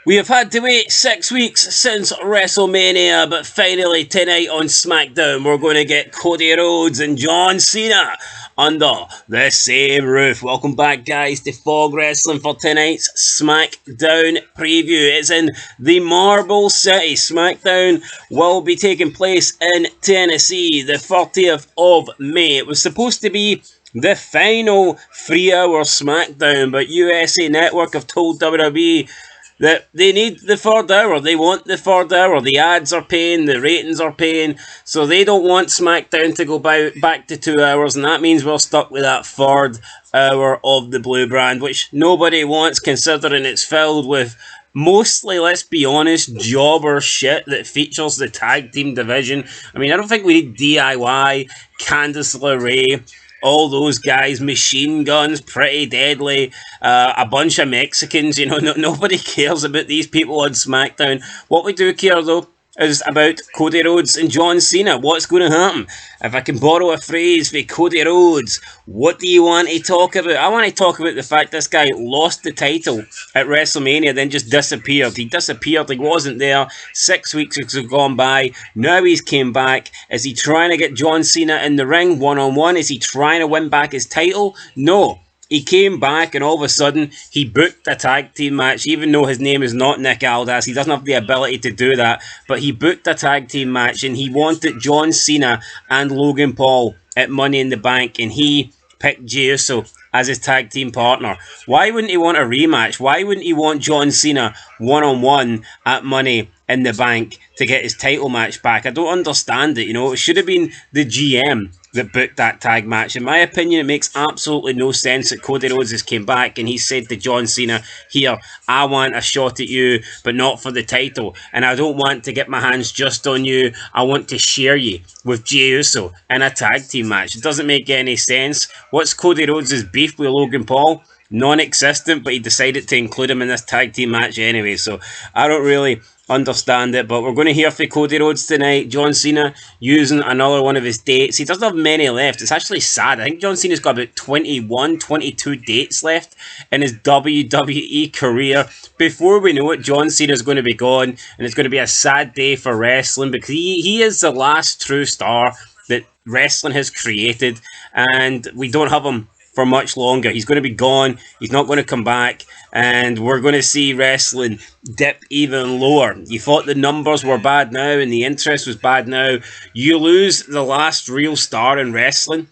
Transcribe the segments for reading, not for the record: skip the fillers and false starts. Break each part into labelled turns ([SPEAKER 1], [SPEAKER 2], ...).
[SPEAKER 1] We have had to wait 6 weeks since WrestleMania, but finally tonight on SmackDown we're going to get Cody Rhodes and John Cena under the same roof. Welcome back, guys, to Fog Wrestling for tonight's SmackDown preview. It's in the Marble City. SmackDown will be taking place in Tennessee the 30th of May. It was supposed to be the final 3-hour SmackDown, but USA Network have told WWE that they need the third hour. They want the third hour. The ads are paying, the ratings are paying, so they don't want SmackDown to go back to 2 hours, and that means we're stuck with that third hour of the blue brand, which nobody wants, considering it's filled with mostly, let's be honest, jobber shit that features the tag team division. I mean, I don't think we need DIY, Candice LeRae, all those guys, Machine Guns, Pretty Deadly, a bunch of Mexicans. You know, nobody cares about these people on SmackDown. What we do care, though, is about Cody Rhodes and John Cena. What's going to happen? If I can borrow a phrase for Cody Rhodes, what do you want to talk about? I want to talk about the fact this guy lost the title at WrestleMania, then just disappeared. He disappeared, he wasn't there. 6 weeks have gone by. Now he's came back. Is he trying to get John Cena in the ring one-on-one? Is he trying to win back his title? No. He came back and all of a sudden he booked a tag team match, even though his name is not Nick Aldis. He doesn't have the ability to do that, but he booked a tag team match and he wanted John Cena and Logan Paul at Money in the Bank, and he picked Jey Uso as his tag team partner. Why wouldn't he want a rematch? Why wouldn't he want John Cena one-on-one at Money in the Bank to get his title match back? I don't understand it. You know, it should have been the GM that booked that tag match. In my opinion, it makes absolutely no sense that Cody Rhodes has came back and he said to John Cena, here, I want a shot at you, but not for the title. And I don't want to get my hands just on you. I want to share you with Jey Uso in a tag team match. It doesn't make any sense. What's Cody Rhodes' beef with Logan Paul? Non-existent, but he decided to include him in this tag team match anyway. So I don't really understand it, but we're going to hear from Cody Rhodes tonight. John Cena using another one of his dates. He doesn't have many left. It's actually sad. I think John Cena's got about 21, 22 dates left in his WWE career. Before we know it, John Cena's going to be gone, and it's going to be a sad day for wrestling, because he is the last true star that wrestling has created, and we don't have him for much longer. He's going to be gone. He's not going to come back, and we're going to see wrestling dip even lower. You thought the numbers were bad now and the interest was bad now. You lose the last real star in wrestling,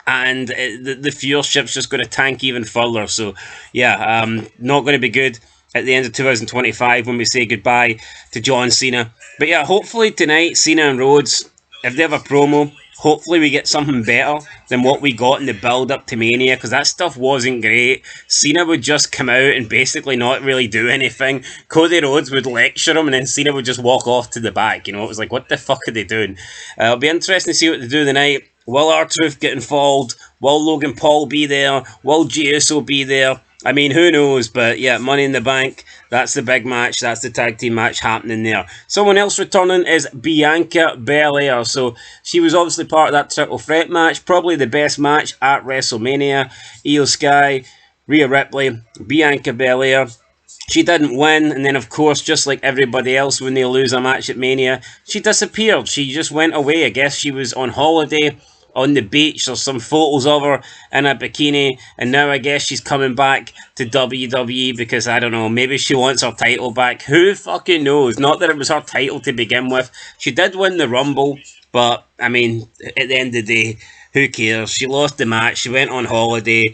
[SPEAKER 1] and the viewership's just going to tank even further. So yeah, not going to be good at the end of 2025 when we say goodbye to John Cena. But yeah, hopefully tonight, Cena and Rhodes, if they have a promo, hopefully we get something better than what we got in the build-up to Mania, because that stuff wasn't great. Cena would just come out and basically not really do anything. Cody Rhodes would lecture him, and then Cena would just walk off to the back. You know, it was like, what the fuck are they doing? It'll be interesting to see what they do tonight. Will R-Truth get involved? Will Logan Paul be there? Will Jey Uso be there? I mean, who knows? But yeah, Money in the Bank, that's the big match. That's the tag team match happening there. Someone else returning is Bianca Belair. So she was obviously part of that triple threat match. Probably the best match at WrestleMania. Io Sky, Rhea Ripley, Bianca Belair. She didn't win, and then of course, just like everybody else when they lose a match at Mania, she disappeared. She just went away. I guess she was on holiday on the beach. There's some photos of her in a bikini, and now I guess she's coming back to WWE because, I don't know, maybe she wants her title back. Who fucking knows? Not that it was her title to begin with. She did win the Rumble, but I mean, at the end of the day, who cares? She lost the match. She went on holiday.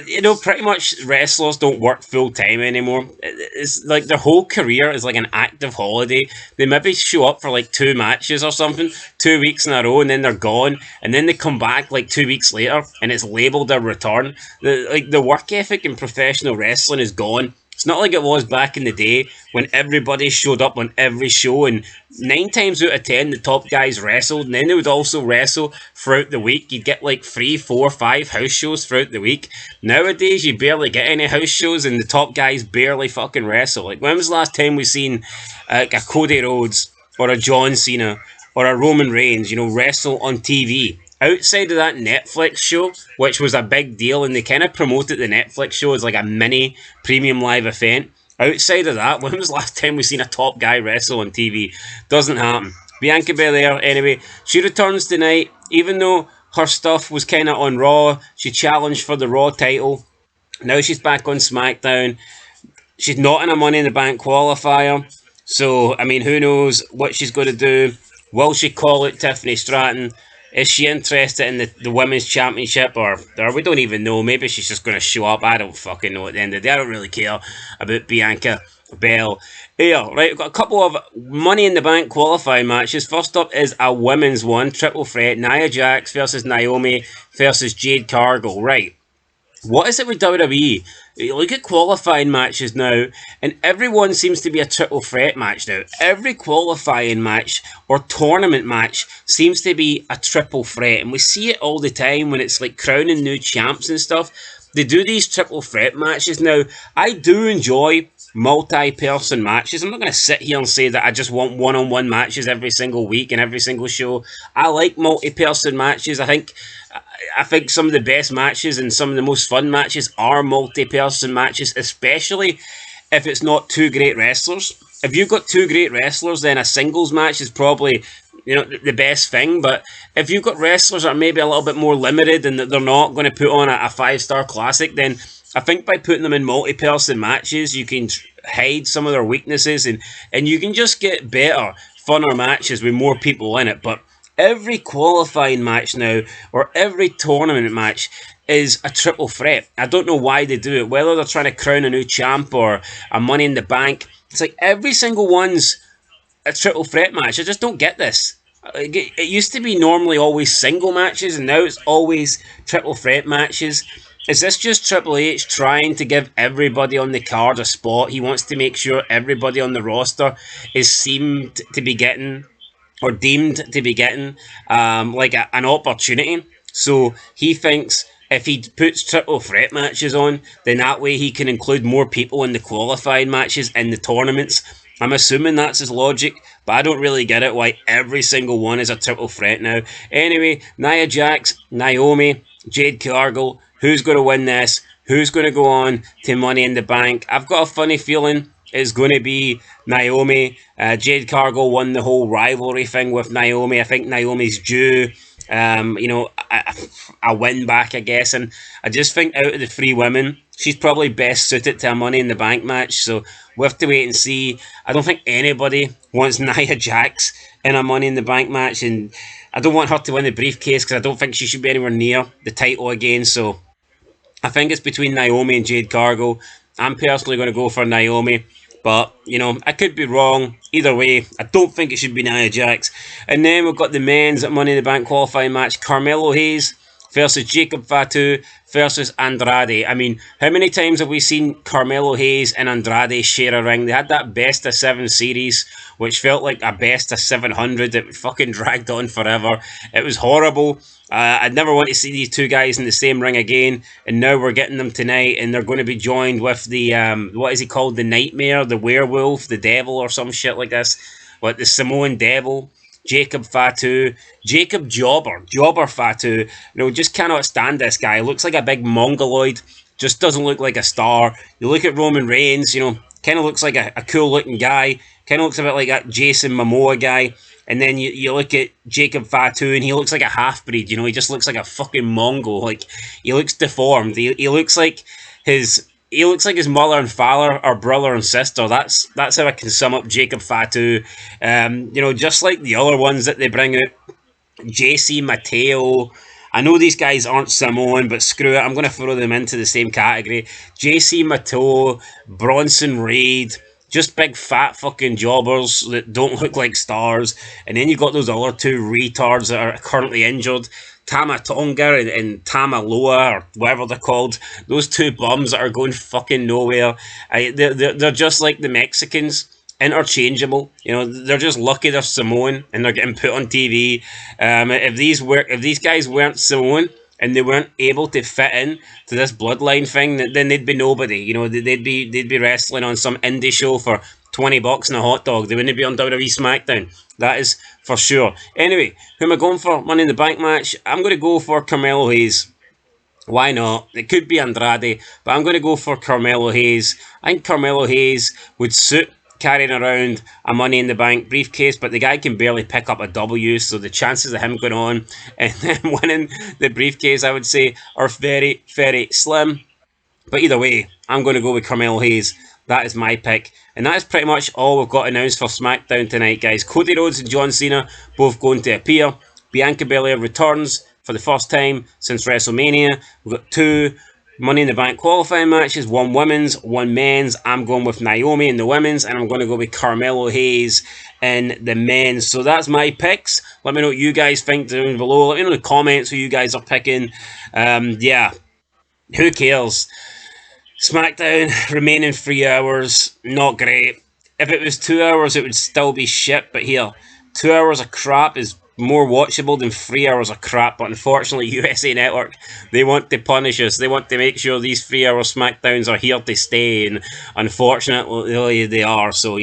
[SPEAKER 1] You know, pretty much wrestlers don't work full time anymore. It's like their whole career is like an active holiday. They maybe show up for like 2 matches or something, 2 weeks in a row, and then they're gone. And then they come back like 2 weeks later, and it's labelled a return. The work ethic in professional wrestling is gone. It's not like it was back in the day when everybody showed up on every show, and 9 times out of 10 the top guys wrestled, and then they would also wrestle throughout the week. You'd get like 3, 4, 5 house shows throughout the week. Nowadays you barely get any house shows, and the top guys barely fucking wrestle. Like, when was the last time we seen like a Cody Rhodes or a John Cena or a Roman Reigns, you know, wrestle on TV? Outside of that Netflix show, which was a big deal, and they kind of promoted the Netflix show as like a mini premium live event, Outside of that, when was the last time we seen a top guy wrestle on TV? Doesn't happen. Bianca Belair, anyway, she returns tonight, even though her stuff was kind of on Raw. She challenged for the Raw title. Now she's back on SmackDown. She's not in a Money in the Bank qualifier. So, I mean, who knows what she's going to do? Will she call it Tiffany Stratton? Is she interested in the women's championship, or we don't even know? Maybe she's just going to show up. I don't fucking know. At the end of the day, I don't really care about Bianca Belair. Right, we've got a couple of Money in the Bank qualifying matches. First up is a women's one, triple threat: Nia Jax versus Naomi versus Jade Cargill. Right, what is it with WWE? You look at qualifying matches now, and everyone seems to be a triple threat match now. Every qualifying match or tournament match seems to be a triple threat, and we see it all the time when it's like crowning new champs and stuff. They do these triple threat matches now. I do enjoy multi-person matches. I'm not going to sit here and say that I just want one-on-one matches every single week and every single show. I like multi-person matches. I think some of the best matches and some of the most fun matches are multi-person matches, especially if it's not two great wrestlers. If you've got two great wrestlers, then a singles match is probably the best thing. But if you've got wrestlers that are maybe a little bit more limited and that they're not going to put on a 5-star classic, then I think by putting them in multi-person matches, you can hide some of their weaknesses and you can just get better, funner matches with more people in it. But every qualifying match now, or every tournament match, is a triple threat. I don't know why they do it, whether they're trying to crown a new champ or a Money in the Bank. It's like every single one's a triple threat match. I just don't get this. It used to be normally always single matches, and now it's always triple threat matches. Is this just Triple H trying to give everybody on the card a spot? He wants to make sure everybody on the roster is seemed to be getting, or deemed to be getting, an opportunity. So he thinks if he puts triple threat matches on, then that way he can include more people in the qualifying matches in the tournaments. I'm assuming that's his logic, but I don't really get it why every single one is a triple threat now. Anyway, Nia Jax, Naomi, Jade Cargill, who's going to win this? Who's going to go on to Money in the Bank? I've got a funny feeling it's going to be Naomi. Jade Cargill won the whole rivalry thing with Naomi. I think Naomi's due, a win back, I guess. And I just think out of the three women, she's probably best suited to a Money in the Bank match. So we have to wait and see. I don't think anybody wants Nia Jax in a Money in the Bank match, and I don't want her to win the briefcase because I don't think she should be anywhere near the title again. So I think it's between Naomi and Jade Cargill. I'm personally going to go for Naomi, but I could be wrong. Either way, I don't think it should be Nia Jax. And then we've got the men's Money in the Bank qualifying match: Carmelo Hayes versus Jacob Fatu versus Andrade. I mean, how many times have we seen Carmelo Hayes and Andrade share a ring? They had that best of 7 series, which felt like a best of 700. It fucking dragged on forever. It was horrible. I'd never want to see these two guys in the same ring again, and now we're getting them tonight, and they're going to be joined with the, what is he called, the Nightmare, the Werewolf, the Devil, or some shit like this, the Samoan Devil, Jacob Fatu, Jacob Jobber Fatu. Just cannot stand this guy. Looks like a big mongoloid, just doesn't look like a star. You look at Roman Reigns, kind of looks like a cool looking guy, kind of looks a bit like that Jason Momoa guy. And then you look at Jacob Fatu, and he looks like a half-breed, he just looks like a fucking Mongol. Like, he looks deformed. He looks like his mother and father or brother and sister. That's how I can sum up Jacob Fatu. Just like the other ones that they bring out. JC Mateo. I know these guys aren't Samoan, but screw it, I'm going to throw them into the same category. JC Mateo, Bronson Reed, just big fat fucking jobbers that don't look like stars. And then you've got those other two retards that are currently injured. Tama Tonga and Tama Loa, or whatever they're called. Those two bums that are going fucking nowhere. They're just like the Mexicans. Interchangeable. They're just lucky they're Samoan and they're getting put on TV. If these guys weren't Samoan and they weren't able to fit in to this bloodline thing, then they'd be nobody. They'd be wrestling on some indie show for $20 and a hot dog. They wouldn't be on WWE Smackdown. That is for sure. Anyway, who am I going for? Money in the Bank match. I'm going to go for Carmelo Hayes. Why not? It could be Andrade, but I'm going to go for Carmelo Hayes. I think Carmelo Hayes would suit carrying around a Money in the Bank briefcase, but the guy can barely pick up a W, so the chances of him going on and then winning the briefcase, I would say, are very, very slim. But either way, I'm going to go with Carmelo Hayes. That is my pick. And that is pretty much all we've got announced for SmackDown tonight, guys. Cody Rhodes and John Cena both going to appear. Bianca Belair returns for the first time since WrestleMania. We've got two Money in the Bank qualifying matches, one women's, one men's. I'm going with Naomi in the women's, and I'm going to go with Carmelo Hayes in the men's. So that's my picks. Let me know what you guys think down below. Let me know in the comments who you guys are picking. Yeah, who cares? SmackDown remaining 3 hours, not great. If it was 2 hours, it would still be shit. But here, 2 hours of crap is more watchable than 3 hours of crap. But unfortunately, USA Network, they want to punish us. They want to make sure these 3 hour SmackDowns are here to stay. And unfortunately, they are. So,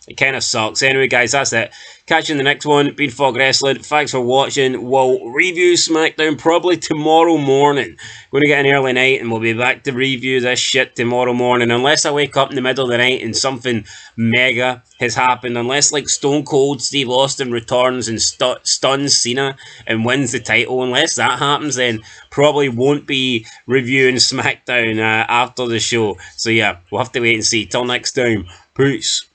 [SPEAKER 1] it kind of sucks. Anyway, guys, that's it. Catch you in the next one. Been Fog Wrestling. Thanks for watching. We'll review SmackDown probably tomorrow morning. Going to get an early night and we'll be back to review this shit tomorrow morning. Unless I wake up in the middle of the night and something mega has happened. Unless like Stone Cold Steve Austin returns and stuns Cena and wins the title. Unless that happens, then probably won't be reviewing SmackDown after the show. So yeah, we'll have to wait and see. Till next time. Peace.